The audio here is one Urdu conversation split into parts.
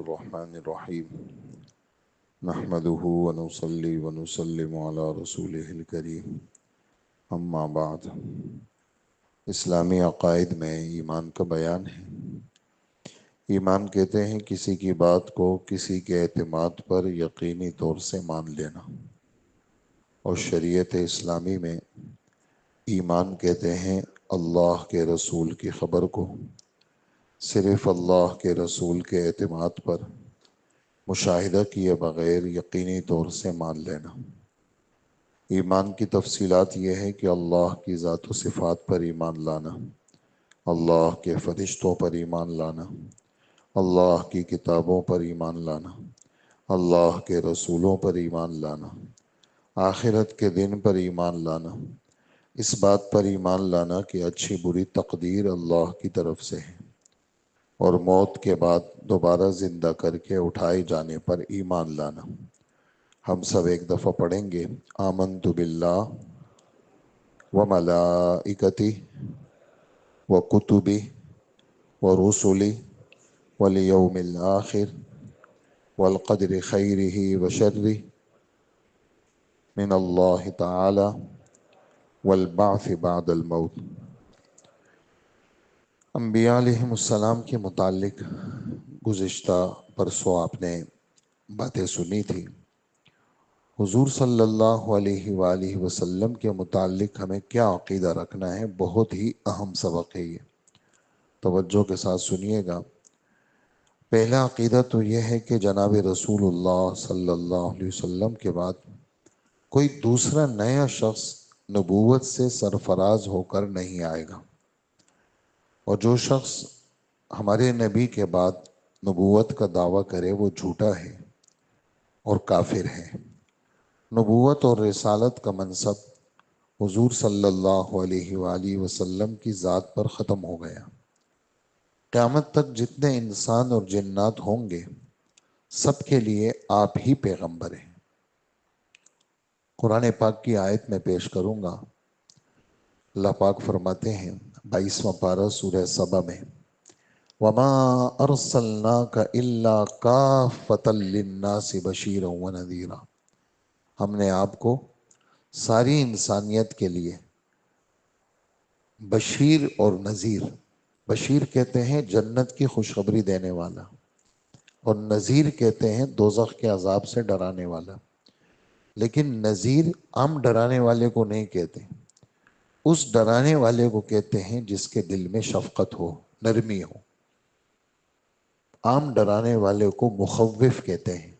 الرحمن الرحیم نحمده ونصلي ونسلم على رسوله الکریم اما بعد۔ اسلامی عقائد میں ایمان کا بیان ہے۔ ایمان کہتے ہیں کسی کی بات کو کسی کے اعتماد پر یقینی طور سے مان لینا، اور شریعت اسلامی میں ایمان کہتے ہیں اللہ کے رسول کی خبر کو صرف اللہ کے رسول کے اعتماد پر مشاہدہ کیے بغیر یقینی طور سے مان لینا۔ ایمان کی تفصیلات یہ ہے کہ اللہ کی ذات و صفات پر ایمان لانا، اللہ کے فرشتوں پر ایمان لانا، اللہ کی کتابوں پر ایمان لانا، اللہ کے رسولوں پر ایمان لانا، آخرت کے دن پر ایمان لانا، اس بات پر ایمان لانا کہ اچھی بری تقدیر اللہ کی طرف سے ہے، اور موت کے بعد دوبارہ زندہ کر کے اٹھائے جانے پر ایمان لانا۔ ہم سب ایک دفعہ پڑھیں گے، آمنت باللہ وملائکتی وکتبی ورسلی والیوم الآخر والقدر خیرہ وشرہ من اللہ تعالی والبعث بعد الموت۔ انبیاء علیہ السلام کے متعلق گزشتہ برسوں آپ نے باتیں سنی تھی۔ حضور صلی اللہ علیہ وآلہ وسلم کے متعلق ہمیں کیا عقیدہ رکھنا ہے، بہت ہی اہم سبق ہے یہ، توجہ کے ساتھ سنیے گا۔ پہلا عقیدہ تو یہ ہے کہ جناب رسول اللہ صلی اللہ علیہ وسلم کے بعد کوئی دوسرا نیا شخص نبوت سے سرفراز ہو کر نہیں آئے گا، اور جو شخص ہمارے نبی کے بعد نبوت کا دعویٰ کرے وہ جھوٹا ہے اور کافر ہے۔ نبوت اور رسالت کا منصب حضور صلی اللہ علیہ وآلہ وسلم کی ذات پر ختم ہو گیا۔ قیامت تک جتنے انسان اور جنات ہوں گے سب کے لیے آپ ہی پیغمبر ہیں۔ قرآن پاک کی آیت میں پیش کروں گا۔ اللہ پاک فرماتے ہیں 22واں پارہ سورہ سبا میں، وَمَا أَرْسَلْنَاكَ إِلَّا كَافَّةً لِلنَّاسِ بَشِيرًا وَنَذِيرًا۔ ہم نے آپ کو ساری انسانیت کے لیے بشیر اور نذیر، بشیر کہتے ہیں جنت کی خوشخبری دینے والا، اور نذیر کہتے ہیں دوزخ کے عذاب سے ڈرانے والا۔ لیکن نذیر عام ڈرانے والے کو نہیں کہتے، اس ڈرانے والے کو کہتے ہیں جس کے دل میں شفقت ہو، نرمی ہو۔ عام ڈرانے والے کو مخوف کہتے ہیں،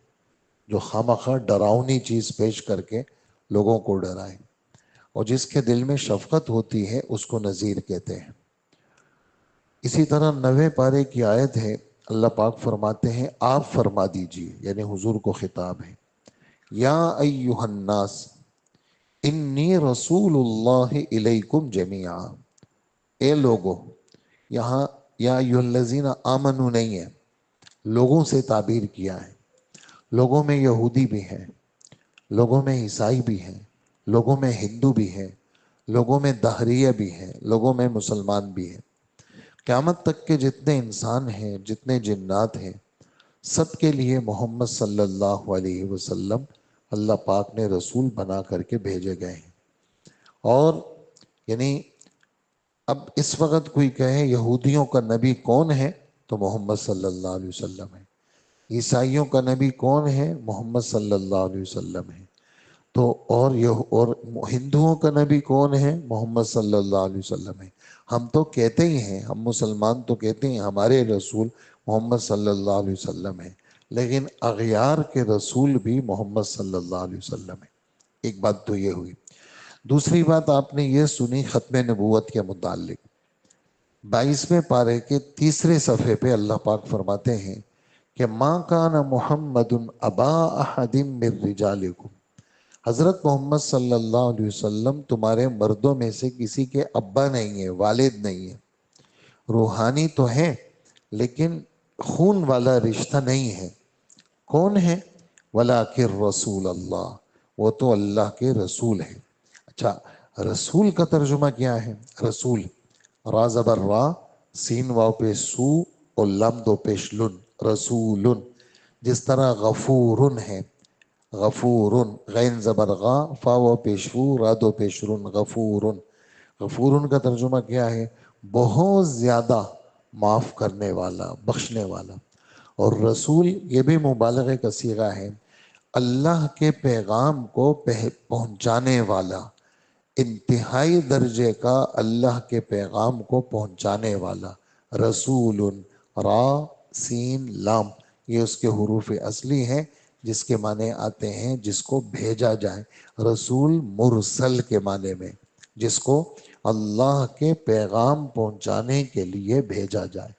جو خامخواہ ڈراؤنی چیز پیش کر کے لوگوں کو ڈرائے، اور جس کے دل میں شفقت ہوتی ہے اس کو نذیر کہتے ہیں۔ اسی طرح 90 پارے کی آیت ہے، اللہ پاک فرماتے ہیں آپ فرما دیجئے، یعنی حضور کو خطاب ہے، یا ایہا الناس انی رسول اللہ الیکم جمیعا۔ اے لوگو، یہاں یا ایہا الذین آمنو نہیں ہے، لوگوں سے تعبیر کیا ہے۔ لوگوں میں یہودی بھی ہیں، لوگوں میں عیسائی بھی ہیں، لوگوں میں ہندو بھی ہیں، لوگوں میں دہریہ بھی ہیں، لوگوں میں مسلمان بھی ہیں۔ قیامت تک کے جتنے انسان ہیں، جتنے جنات ہیں، سب کے لیے محمد صلی اللہ علیہ وسلم اللہ پاک نے رسول بنا کر کے بھیجے گئے ہیں۔ اور یعنی اب اس وقت کوئی کہے یہودیوں کا نبی کون ہے تو محمد صلی اللہ علیہ وسلم ہے، عیسائیوں کا نبی کون ہے، محمد صلی اللہ علیہ وسلم ہے، تو اور ہندوؤں کا نبی کون ہے، محمد صلی اللہ علیہ وسلم ہے۔ ہم تو کہتے ہی ہیں، ہم مسلمان تو کہتے ہیں ہمارے رسول محمد صلی اللہ علیہ وسلم ہے، لیکن اغیار کے رسول بھی محمد صلی اللہ علیہ وسلم ہے۔ ایک بات تو یہ ہوئی۔ دوسری بات آپ نے یہ سنی ختم نبوت کے متعلق، 22ویں پارے کے تیسرے صفحے پہ اللہ پاک فرماتے ہیں کہ مَا كَانَ مُحَمَّدٌ أَبَا أَحَدٍ مِّن رِّجَالِكُمْ۔ حضرت محمد صلی اللہ علیہ وسلم تمہارے مردوں میں سے کسی کے ابا نہیں ہے، والد نہیں ہے، روحانی تو ہیں لیکن خون والا رشتہ نہیں ہے۔ کون ہے؟ وَلَٰكِن رسول اللہ، وہ تو اللہ کے رسول ہیں۔ اچھا، رسول کا ترجمہ کیا ہے؟ رسول، را زبر را، سین واو پیش سو اور لام دو پیش لن، رسول، جس طرح غفورن ہے، غفورن، غین زبر غا، فا و پیشفو، راد و پیشرن، غفورن. غفورن کا ترجمہ کیا ہے؟ بہت زیادہ معاف کرنے والا، بخشنے والا. اور رسول یہ بھی مبالغے کا صیغہ ہے، اللہ کے پیغام کو پہنچانے والا، انتہائی درجے کا اللہ کے پیغام کو پہنچانے والا. رسول، را سین لام، یہ اس کے حروف اصلی ہیں جس کے معنی آتے ہیں جس کو بھیجا جائے. رسول مرسل کے معنی میں، جس کو اللہ کے پیغام پہنچانے کے لیے بھیجا جائے.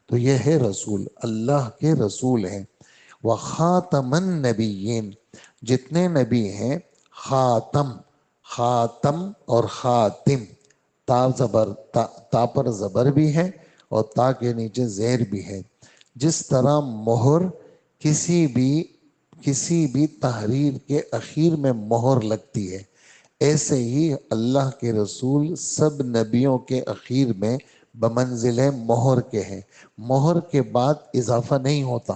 تو یہ ہے رسول، اللہ کے رسول ہیں. وخاتم النبیین، جتنے نبی ہیں، خاتم، خاتم اور خاتم، تا زبر، تا پر زبر بھی ہے اور تا کے نیچے زیر بھی ہے. جس طرح مہر کسی بھی تحریر کے اخیر میں مہر لگتی ہے، ایسے ہی اللہ کے رسول سب نبیوں کے اخیر میں بمنزل مہر کے ہیں. مہر کے بعد اضافہ نہیں ہوتا،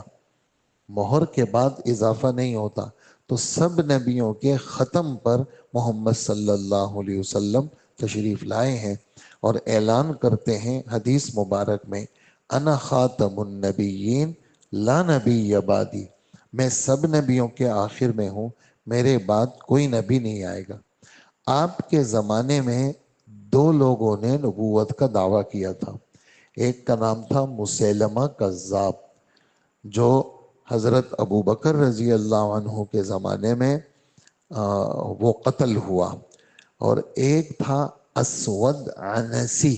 مہر کے بعد اضافہ نہیں ہوتا. تو سب نبیوں کے ختم پر محمد صلی اللہ علیہ وسلم تشریف لائے ہیں اور اعلان کرتے ہیں حدیث مبارک میں، انا خاتم النبیین لا نبی بعدی، میں سب نبیوں کے آخر میں ہوں، میرے بعد کوئی نبی نہیں آئے گا. آپ کے زمانے میں دو لوگوں نے نبوت کا دعویٰ کیا تھا. ایک کا نام تھا مسیلمہ کذاب، جو حضرت ابو بکر رضی اللہ عنہ کے زمانے میں وہ قتل ہوا. اور ایک تھا اسود عنسی،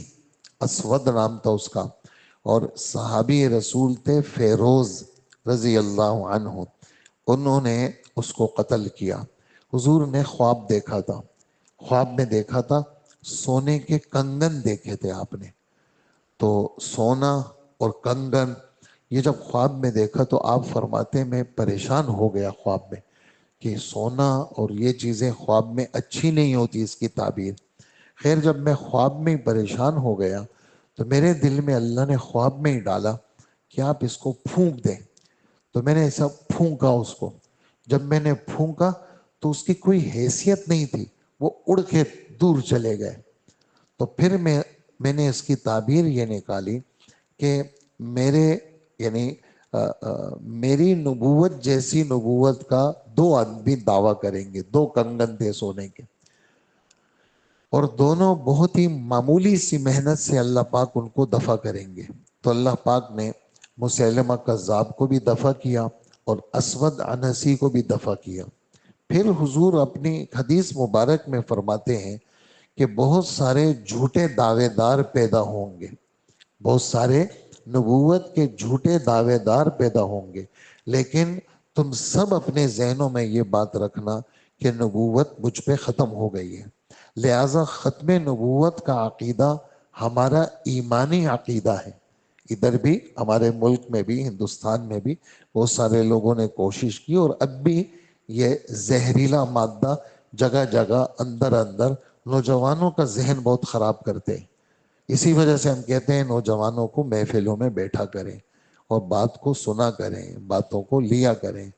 اسود نام تھا اس کا، اور صحابی رسول تھے فیروز رضی اللہ عنہ. انہوں نے اس کو قتل کیا. حضور نے خواب دیکھا تھا، خواب میں دیکھا تھا، سونے کے کنگن دیکھے تھے آپ نے. تو سونا اور کنگن یہ جب خواب میں دیکھا تو آپ فرماتے میں پریشان ہو گیا خواب میں کہ سونا اور یہ چیزیں خواب میں اچھی نہیں ہوتی اس کی تعبیر. خیر جب میں خواب میں پریشان ہو گیا تو میرے دل میں اللہ نے خواب میں ہی ڈالا کہ آپ اس کو پھونک دیں. تو میں نے ایسا پھونکا اس کو. جب میں نے پھونکا تو اس کی کوئی حیثیت نہیں تھی، وہ اڑ کے دور چلے گئے. تو پھر میں نے اس کی تعبیر یہ نکالی کہ میرے یعنی میری نبوت جیسی نبوت کا دو آدمی دعویٰ کریں گے. دو کنگن تھے سونے کے، اور دونوں بہت ہی معمولی سی محنت سے اللہ پاک ان کو دفع کریں گے. تو اللہ پاک نے مسیلمہ کذاب کو بھی دفع کیا اور اسود عنسی کو بھی دفع کیا. پھر حضور اپنی حدیث مبارک میں فرماتے ہیں کہ بہت سارے جھوٹے دعوے دار پیدا ہوں گے، بہت سارے نبوت کے جھوٹے دعوے دار پیدا ہوں گے، لیکن تم سب اپنے ذہنوں میں یہ بات رکھنا کہ نبوت مجھ پہ ختم ہو گئی ہے. لہٰذا ختم نبوت کا عقیدہ ہمارا ایمانی عقیدہ ہے. ادھر بھی ہمارے ملک میں بھی، ہندوستان میں بھی بہت سارے لوگوں نے کوشش کی، اور اب بھی یہ زہریلا مادہ جگہ جگہ اندر اندر نوجوانوں کا ذہن بہت خراب کرتے ہیں. اسی وجہ سے ہم کہتے ہیں نوجوانوں کو محفلوں میں بیٹھا کریں اور بات کو سنا کریں، باتوں کو لیا کریں،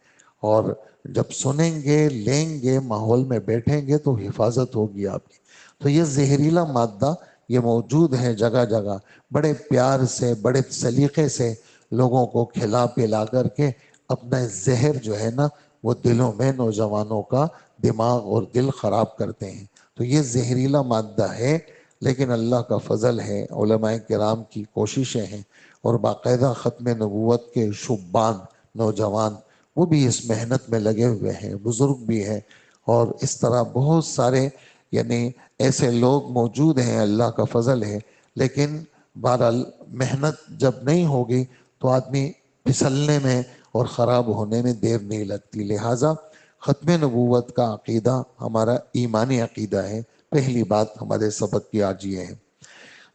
اور جب سنیں گے لیں گے ماحول میں بیٹھیں گے تو حفاظت ہوگی آپ کی. تو یہ زہریلا مادہ یہ موجود ہے جگہ جگہ، بڑے پیار سے بڑے سلیقے سے لوگوں کو کھلا پلا کر کے اپنا زہر جو ہے نا وہ دلوں میں نوجوانوں کا دماغ اور دل خراب کرتے ہیں. تو یہ زہریلا مادہ ہے، لیکن اللہ کا فضل ہے، علماء کرام کی کوششیں ہیں، اور باقاعدہ ختم نبوت کے شبان نوجوان وہ بھی اس محنت میں لگے ہوئے ہیں، بزرگ بھی ہیں، اور اس طرح بہت سارے یعنی ایسے لوگ موجود ہیں، اللہ کا فضل ہے. لیکن بہرحال محنت جب نہیں ہوگی تو آدمی پھسلنے میں اور خراب ہونے میں دیر نہیں لگتی. لہٰذا ختم نبوت کا عقیدہ ہمارا ایمانی عقیدہ ہے. پہلی بات ہمارے سبق کی آج یہ ہے.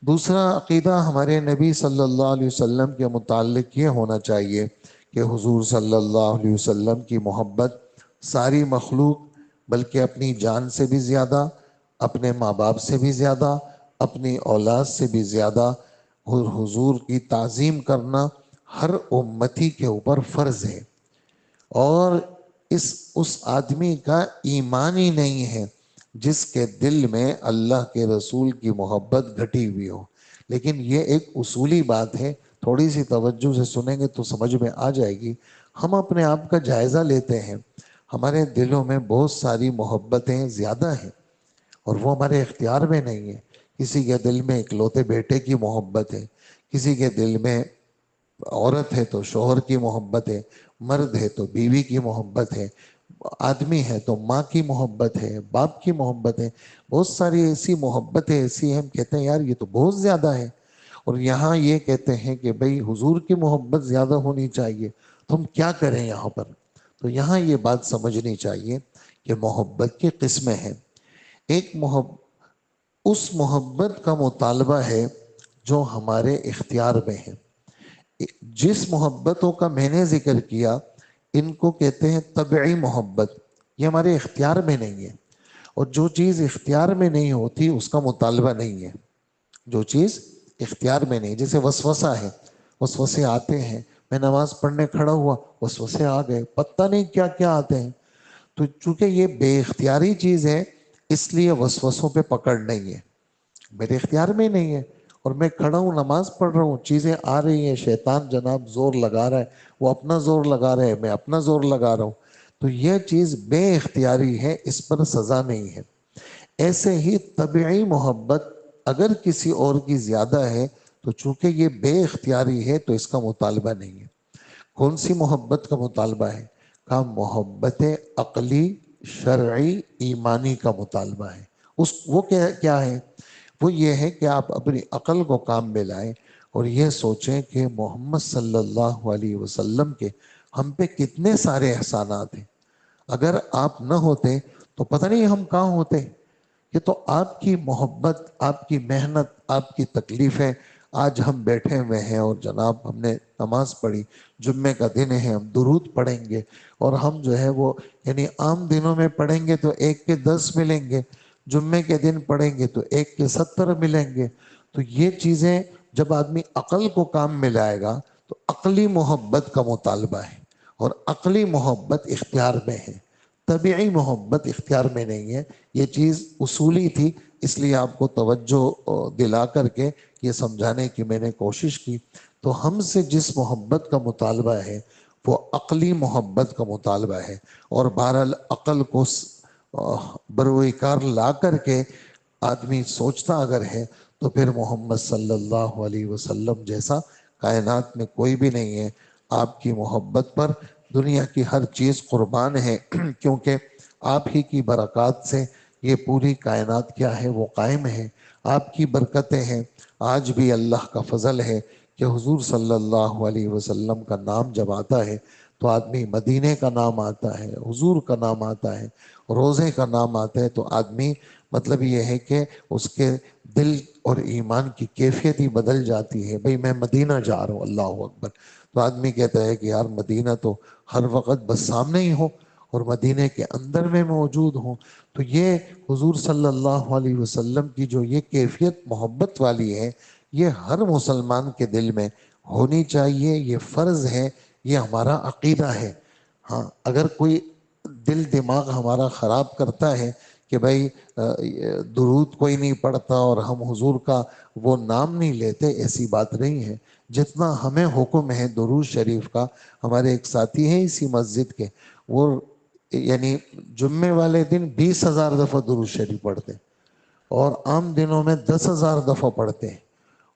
دوسرا عقیدہ ہمارے نبی صلی اللہ علیہ وسلم کے متعلق یہ ہونا چاہیے کہ حضور صلی اللہ علیہ وسلم کی محبت ساری مخلوق، بلکہ اپنی جان سے بھی زیادہ، اپنے ماں باپ سے بھی زیادہ، اپنی اولاد سے بھی زیادہ حضور کی تعظیم کرنا ہر امتی کے اوپر فرض ہے. اور اس آدمی کا ایمان ہی نہیں ہے جس کے دل میں اللہ کے رسول کی محبت گھٹی ہوئی ہو۔ لیکن یہ ایک اصولی بات ہے، تھوڑی سی توجہ سے سنیں گے تو سمجھ میں آ جائے گی۔ ہم اپنے آپ کا جائزہ لیتے ہیں، ہمارے دلوں میں بہت ساری محبتیں زیادہ ہیں اور وہ ہمارے اختیار میں نہیں ہے۔ کسی کے دل میں اکلوتے بیٹے کی محبت ہے، کسی کے دل میں عورت ہے تو شوہر کی محبت ہے، مرد ہے تو بیوی کی محبت ہے، آدمی ہے تو ماں کی محبت ہے، باپ کی محبت ہے، بہت ساری ایسی محبتیں ایسی ہیں، ہم کہتے ہیں یار یہ تو بہت زیادہ ہے۔ اور یہاں یہ کہتے ہیں کہ بھئی حضور کی محبت زیادہ ہونی چاہیے، تو ہم کیا کریں یہاں پر؟ تو یہاں یہ بات سمجھنی چاہیے کہ محبت کی قسمیں ہیں۔ ایک اس محبت کا مطالبہ ہے جو ہمارے اختیار میں ہے۔ جس محبتوں کا میں نے ذکر کیا ان کو کہتے ہیں طبعی محبت، یہ ہمارے اختیار میں نہیں ہے، اور جو چیز اختیار میں نہیں ہوتی اس کا مطالبہ نہیں ہے۔ جو چیز اختیار میں نہیں، جیسے وسوسہ ہے، وسوسے آتے ہیں، میں نماز پڑھنے کھڑا ہوا وسوسے آ گئے، پتہ نہیں کیا کیا آتے ہیں۔ تو چونکہ یہ بے اختیاری چیز ہے اس لیے وسوسوں پہ پکڑ نہیں ہے، میرے اختیار میں نہیں ہے، اور میں کھڑا ہوں نماز پڑھ رہا ہوں، چیزیں آ رہی ہیں، شیطان جناب زور لگا رہا ہے، وہ اپنا زور لگا رہا ہے، میں اپنا زور لگا رہا ہوں، تو یہ چیز بے اختیاری ہے، اس پر سزا نہیں ہے۔ ایسے ہی طبعی محبت اگر کسی اور کی زیادہ ہے تو چونکہ یہ بے اختیاری ہے تو اس کا مطالبہ نہیں ہے۔ کون سی محبت کا مطالبہ ہے؟ کہا محبت عقلی، شرعی، ایمانی کا مطالبہ ہے۔ وہ کیا ہے؟ وہ یہ ہے کہ آپ اپنی عقل کو کام میں لائیں اور یہ سوچیں کہ محمد صلی اللہ علیہ وسلم کے ہم پہ کتنے سارے احسانات ہیں، اگر آپ نہ ہوتے تو پتہ نہیں ہم کہاں ہوتے۔ یہ تو آپ کی محبت، آپ کی محنت، آپ کی تکلیفیں، آج ہم بیٹھے ہوئے ہیں اور جناب ہم نے نماز پڑھی، جمعے کا دن ہے، ہم درود پڑھیں گے، اور ہم جو ہے وہ یعنی عام دنوں میں پڑھیں گے تو 1 کے 10 ملیں گے، جمعے کے دن پڑھیں گے تو 1 کے 70 ملیں گے۔ تو یہ چیزیں جب آدمی عقل کو کام میں لائے گا تو عقلی محبت کا مطالبہ ہے، اور عقلی محبت اختیار میں ہے، طبعی محبت اختیار میں نہیں ہے۔ یہ چیز اصولی تھی، اس لیے آپ کو توجہ دلا کر کے یہ سمجھانے کی میں نے کوشش کی۔ تو ہم سے جس محبت کا مطالبہ ہے وہ عقلی محبت کا مطالبہ ہے، اور بہرحال عقل کو بروئے کار لا کر کے آدمی سوچتا اگر ہے تو پھر محمد صلی اللہ علیہ وسلم جیسا کائنات میں کوئی بھی نہیں ہے۔ آپ کی محبت پر دنیا کی ہر چیز قربان ہے، کیونکہ آپ ہی کی برکات سے یہ پوری کائنات کیا ہے وہ قائم ہے، آپ کی برکتیں ہیں۔ آج بھی اللہ کا فضل ہے کہ حضور صلی اللہ علیہ وسلم کا نام جب آتا ہے تو آدمی مدینے کا نام آتا ہے، حضور کا نام آتا ہے، روزے کا نام آتا ہے، تو آدمی مطلب یہ ہے کہ اس کے دل اور ایمان کی کیفیت ہی بدل جاتی ہے۔ بھئی میں مدینہ جا رہا ہوں، اللہ اکبر، تو آدمی کہتا ہے کہ یار مدینہ تو ہر وقت بس سامنے ہی ہو اور مدینے کے اندر میں موجود ہوں۔ تو یہ حضور صلی اللہ علیہ وسلم کی جو یہ کیفیت محبت والی ہے، یہ ہر مسلمان کے دل میں ہونی چاہیے، یہ فرض ہے، یہ ہمارا عقیدہ ہے۔ ہاں اگر کوئی دل دماغ ہمارا خراب کرتا ہے کہ بھائی درود کوئی نہیں پڑھتا اور ہم حضور کا وہ نام نہیں لیتے، ایسی بات نہیں ہے۔ جتنا ہمیں حکم ہے درود شریف کا، ہمارے ایک ساتھی ہیں اسی مسجد کے، وہ یعنی جمعے والے دن 20,000 دفعہ درود شریف پڑھتے ہیں، اور عام دنوں میں 10,000 دفعہ پڑھتے ہیں،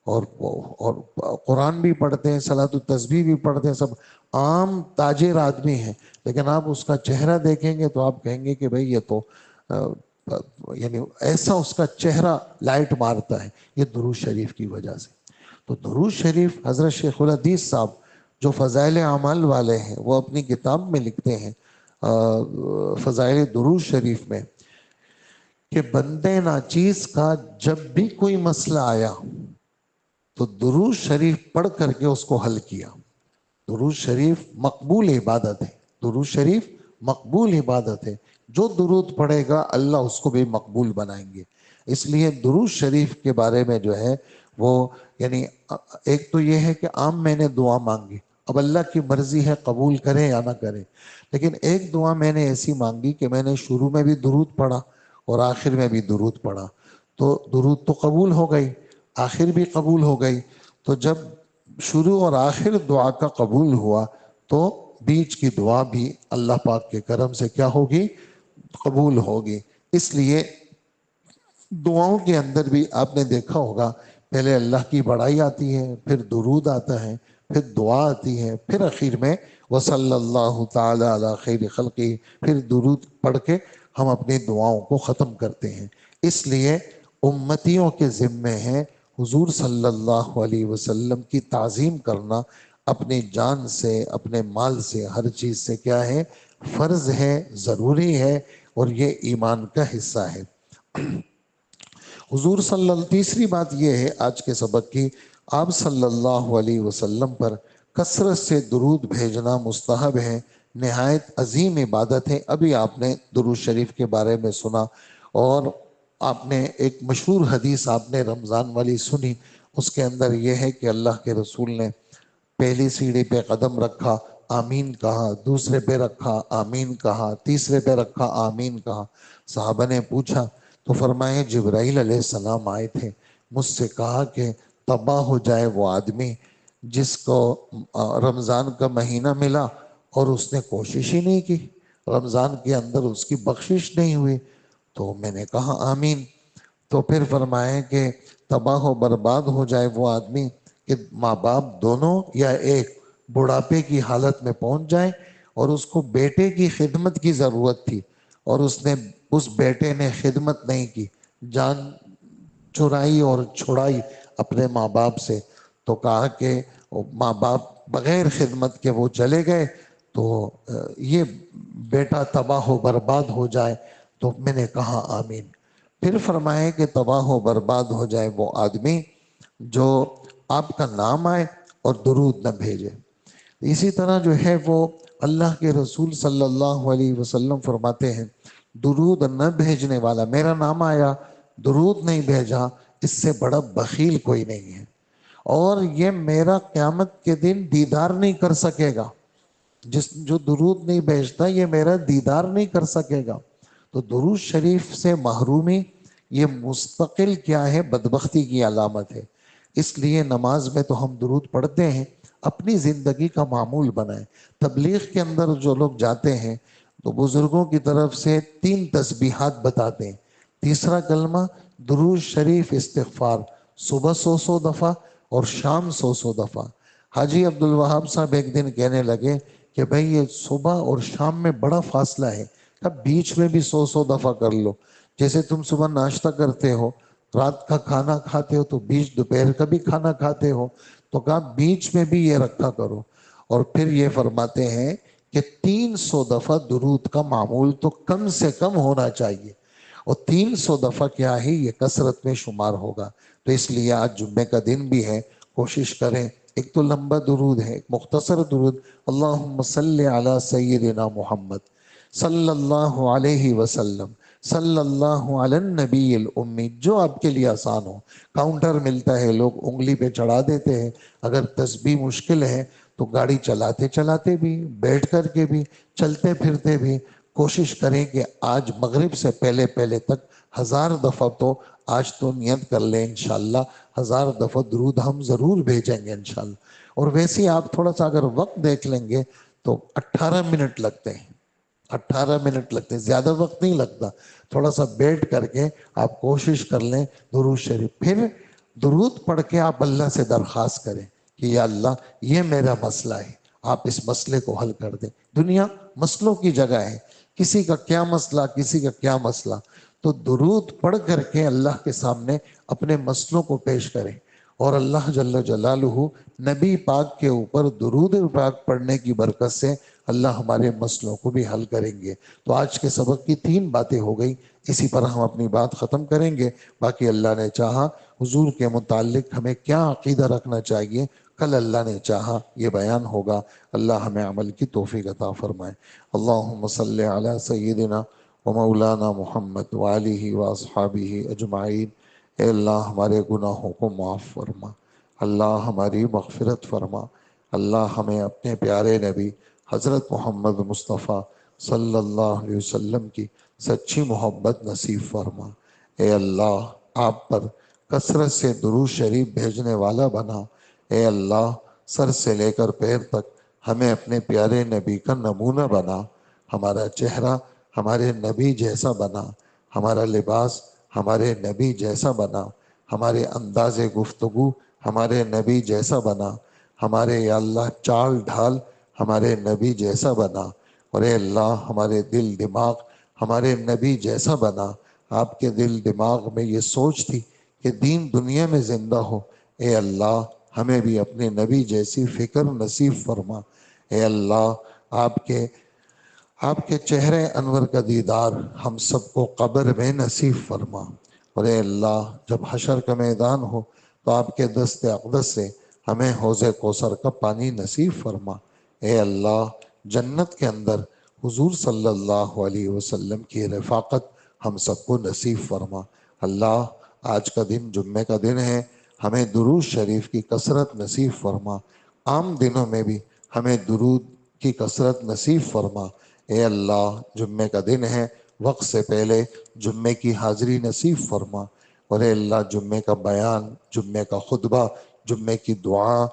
اور قرآن بھی پڑھتے ہیں، صلاۃ التسبیح بھی پڑھتے ہیں، سب عام تاجر آدمی ہیں، لیکن آپ اس کا چہرہ دیکھیں گے تو آپ کہیں گے کہ بھئی یہ تو یعنی ایسا اس کا چہرہ لائٹ مارتا ہے، یہ درود شریف کی وجہ سے۔ تو درود شریف حضرت شیخ الحدیث صاحب جو فضائل اعمال والے ہیں، وہ اپنی کتاب میں لکھتے ہیں فضائل درود شریف میں کہ بندے ناچیز کا جب بھی کوئی مسئلہ آیا تو درود شریف پڑھ کر کے اس کو حل کیا۔ درود شریف مقبول عبادت ہے، درود شریف مقبول عبادت ہے، جو درود پڑھے گا اللہ اس کو بھی مقبول بنائیں گے۔ اس لیے درود شریف کے بارے میں جو ہے وہ یعنی ایک تو یہ ہے کہ عام میں نے دعا مانگی، اب اللہ کی مرضی ہے قبول کریں یا نہ کریں. لیکن ایک دعا میں نے ایسی مانگی کہ میں نے شروع میں بھی درود پڑھا اور آخر میں بھی درود پڑھا، تو درود تو قبول ہو گئی، آخر بھی قبول ہو گئی. تو جب شروع اور آخر دعا کا قبول ہوا تو بیچ کی دعا بھی اللہ پاک کے کرم سے کیا ہوگی؟ قبول ہوگی. اس لیے دعاؤں کے اندر بھی آپ نے دیکھا ہوگا پہلے اللہ کی بڑائی آتی ہے، پھر درود آتا ہے، پھر دعا آتی ہے، پھر اخیر میں وصلی اللہ تعالی علی خیر خلقی، پھر درود پڑھ کے ہم اپنی دعاؤں کو ختم کرتے ہیں. اس لیے امتیوں کے ذمے ہیں حضور صلی اللہ علیہ وسلم کی تعظیم کرنا، اپنی جان سے، اپنے مال سے، ہر چیز سے کیا ہے؟ فرض ہے، ضروری ہے، اور یہ ایمان کا حصہ ہے. حضور صلی اللہ تیسری بات یہ ہے آج کے سبق کی، آپ صلی اللہ علیہ وسلم پر کثرت سے درود بھیجنا مستحب ہے، نہایت عظیم عبادت ہے. ابھی آپ نے درود شریف کے بارے میں سنا، اور آپ نے ایک مشہور حدیث آپ نے رمضان والی سنی. اس کے اندر یہ ہے کہ اللہ کے رسول نے پہلی سیڑھی پہ قدم رکھا، آمین کہا، دوسرے پہ رکھا، آمین کہا، تیسرے پہ رکھا، آمین کہا. صحابہ نے پوچھا تو فرمائے جبرائیل علیہ السلام آئے تھے، مجھ سے کہا کہ تباہ ہو جائے وہ آدمی جس کو رمضان کا مہینہ ملا اور اس نے کوشش ہی نہیں کی، رمضان کے اندر اس کی بخشش نہیں ہوئی. تو میں نے کہا آمین. تو پھر فرمائے کہ تباہ و برباد ہو جائے وہ آدمی کہ ماں باپ دونوں یا ایک بڑھاپے کی حالت میں پہنچ جائے اور اس کو بیٹے کی خدمت کی ضرورت تھی اور اس بیٹے نے خدمت نہیں کی، جان چرائی اور چھڑائی اپنے ماں باپ سے. تو کہا کہ ماں باپ بغیر خدمت کے وہ چلے گئے تو یہ بیٹا تباہ و برباد ہو جائے. تو میں نے کہا آمین. پھر فرمائے کہ تباہ و برباد ہو جائے وہ آدمی جو آپ کا نام آئے اور درود نہ بھیجے. اسی طرح جو ہے وہ اللہ کے رسول صلی اللہ علیہ وسلم فرماتے ہیں درود نہ بھیجنے والا، میرا نام آیا درود نہیں بھیجا، اس سے بڑا بخیل کوئی نہیں ہے، اور یہ میرا قیامت کے دن دیدار نہیں کر سکے گا. جو درود نہیں بھیجتا یہ میرا دیدار نہیں کر سکے گا. تو درود شریف سے محرومی یہ مستقل کیا ہے؟ بدبختی کی علامت ہے. اس لیے نماز میں تو ہم درود پڑھتے ہیں، اپنی زندگی کا معمول بنائیں. تبلیغ کے اندر جو لوگ جاتے ہیں تو بزرگوں کی طرف سے 3 تسبیحات بتاتے ہیں. تیسرا کلمہ درود شریف استغفار، صبح 100 دفعہ اور شام 100 دفعہ. حاجی عبدالوہاب صاحب ایک دن کہنے لگے کہ بھئی یہ صبح اور شام میں بڑا فاصلہ ہے، اب بیچ میں بھی 100 دفعہ کر لو. جیسے تم صبح ناشتہ کرتے ہو، رات کا کھانا کھاتے ہو، تو بیچ دوپہر کا بھی کھانا کھاتے ہو، تو کہا بیچ میں بھی یہ رکھا کرو. اور پھر یہ فرماتے ہیں کہ 300 دفعہ درود کا معمول تو کم سے کم ہونا چاہیے، اور 300 دفعہ کیا ہے یہ کثرت میں شمار ہوگا. تو اس لیے آج جمعے کا دن بھی ہے، کوشش کریں. ایک تو لمبا درود ہے، ایک مختصر درود، اللہم صلی علی سیدنا محمد صلی اللہ علیہ وسلم صلی اللہ علی النبی الامی، جو آپ کے لیے آسان ہو. کاؤنٹر ملتا ہے، لوگ انگلی پہ چڑھا دیتے ہیں. اگر تسبیح مشکل ہے تو گاڑی چلاتے چلاتے بھی، بیٹھ کر کے بھی، چلتے پھرتے بھی کوشش کریں کہ آج مغرب سے پہلے پہلے تک 1000 دفعہ تو آج تو نیت کر لیں انشاءاللہ 1000 دفعہ درود ہم ضرور بھیجیں گے انشاءاللہ. اور ویسے ہی آپ تھوڑا سا اگر وقت دیکھ لیں گے تو 18 منٹ لگتے ہیں، 18 منٹ لگتے ہیں، زیادہ وقت نہیں لگتا. تھوڑا سا بیٹھ کر کے آپ کوشش کر لیں درود شریف. پھر درود پڑھ کے آپ اللہ سے درخواست کریں کہ یا اللہ یہ میرا مسئلہ ہے، آپ اس مسئلے کو حل کر دیں. دنیا مسئلوں کی جگہ ہے، کسی کا کیا مسئلہ، کسی کا کیا مسئلہ. تو درود پڑھ کر کے اللہ کے سامنے اپنے مسئلوں کو پیش کریں، اور اللہ جل جلالہ نبی پاک کے اوپر درود پاک پڑھنے کی برکت سے اللہ ہمارے مسئلوں کو بھی حل کریں گے. تو آج کے سبق کی 3 باتیں ہو گئی، اسی پر ہم اپنی بات ختم کریں گے. باقی اللہ نے چاہا حضور کے متعلق ہمیں کیا عقیدہ رکھنا چاہیے کل اللہ نے چاہا یہ بیان ہوگا. اللہ ہمیں عمل کی توفیق عطا فرمائے. اللہم صلی علی سیدنا و مولانا محمد وآلہ واصحابہ اجمعین. اے اللہ ہمارے گناہوں کو معاف فرما، اللہ ہماری مغفرت فرما، اللہ ہمیں اپنے پیارے نبی حضرت محمد مصطفیٰ صلی اللہ علیہ وسلم کی سچی محبت نصیب فرما۔ اے اللہ آپ پر کثرت سے درود شریف بھیجنے والا بنا۔ اے اللہ سر سے لے کر پیر تک ہمیں اپنے پیارے نبی کا نمونہ بنا۔ ہمارا چہرہ ہمارے نبی جیسا بنا، ہمارا لباس ہمارے نبی جیسا بنا، ہمارے انداز گفتگو ہمارے نبی جیسا بنا، ہمارے یا اللہ چال ڈھال ہمارے نبی جیسا بنا، اور اے اللہ ہمارے دل دماغ ہمارے نبی جیسا بنا۔ آپ کے دل دماغ میں یہ سوچ تھی کہ دین دنیا میں زندہ ہو، اے اللہ ہمیں بھی اپنے نبی جیسی فکر نصیب فرما۔ اے اللہ آپ کے چہرے انور کا دیدار ہم سب کو قبر میں نصیب فرما، اور اے اللہ جب حشر کا میدان ہو تو آپ کے دست اقدس سے ہمیں حوض کوثر کا پانی نصیب فرما۔ اے اللہ جنت کے اندر حضور صلی اللہ علیہ وسلم کی رفاقت ہم سب کو نصیب فرما۔ اللہ آج کا دن جمعے کا دن ہے، ہمیں درود شریف کی کثرت نصیب فرما۔ عام دنوں میں بھی ہمیں درود کی کثرت نصیب فرما۔ اے اللہ جمعے کا دن ہے، وقت سے پہلے جمعے کی حاضری نصیب فرما، اور اے اللہ جمعے کا بیان، جمعے کا خطبہ، جمعے کی دعا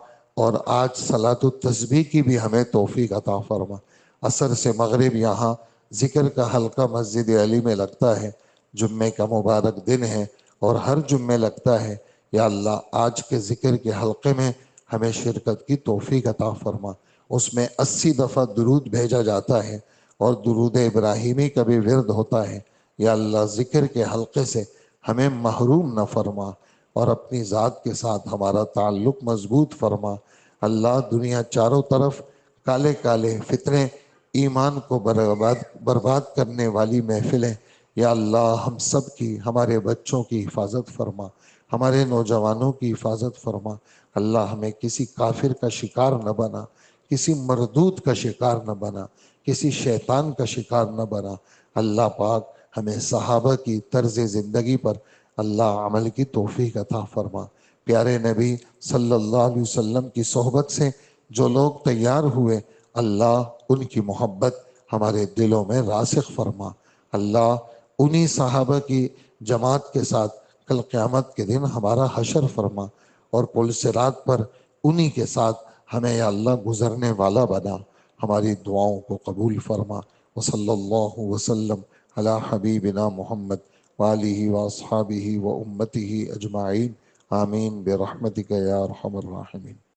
اور آج صلاۃ التسبیح کی بھی ہمیں توفیق عطا فرما۔ عصر سے مغرب یہاں ذکر کا حلقہ مسجد علی میں لگتا ہے، جمعے کا مبارک دن ہے اور ہر جمعے لگتا ہے۔ یا اللہ آج کے ذکر کے حلقے میں ہمیں شرکت کی توفیق عطا فرما۔ اس میں 80 دفعہ درود بھیجا جاتا ہے اور درود ابراہیمی کا بھی ورد ہوتا ہے۔ یا اللہ ذکر کے حلقے سے ہمیں محروم نہ فرما اور اپنی ذات کے ساتھ ہمارا تعلق مضبوط فرما۔ اللہ دنیا چاروں طرف کالے کالے فتنے ایمان کو برباد کرنے والی محفلیں، یا اللہ ہم سب کی، ہمارے بچوں کی حفاظت فرما، ہمارے نوجوانوں کی حفاظت فرما۔ اللہ ہمیں کسی کافر کا شکار نہ بنا، کسی مردود کا شکار نہ بنا، کسی شیطان کا شکار نہ بنا۔ اللہ پاک ہمیں صحابہ کی طرز زندگی پر اللہ عمل کی توفیق عطا فرما۔ پیارے نبی صلی اللہ علیہ وسلم کی صحبت سے جو لوگ تیار ہوئے، اللہ ان کی محبت ہمارے دلوں میں راسخ فرما۔ اللہ انہی صحابہ کی جماعت کے ساتھ کل قیامت کے دن ہمارا حشر فرما، اور پل صراط پر انہی کے ساتھ ہمیں یا اللہ گزرنے والا بنا۔ ہماری دعاؤں کو قبول فرما۔ وصلی اللہ وسلم علی حبیبنا محمد وآلہ واصحابہ و امتہ اجمعین، آمین برحمتک یا ارحم الراحمین۔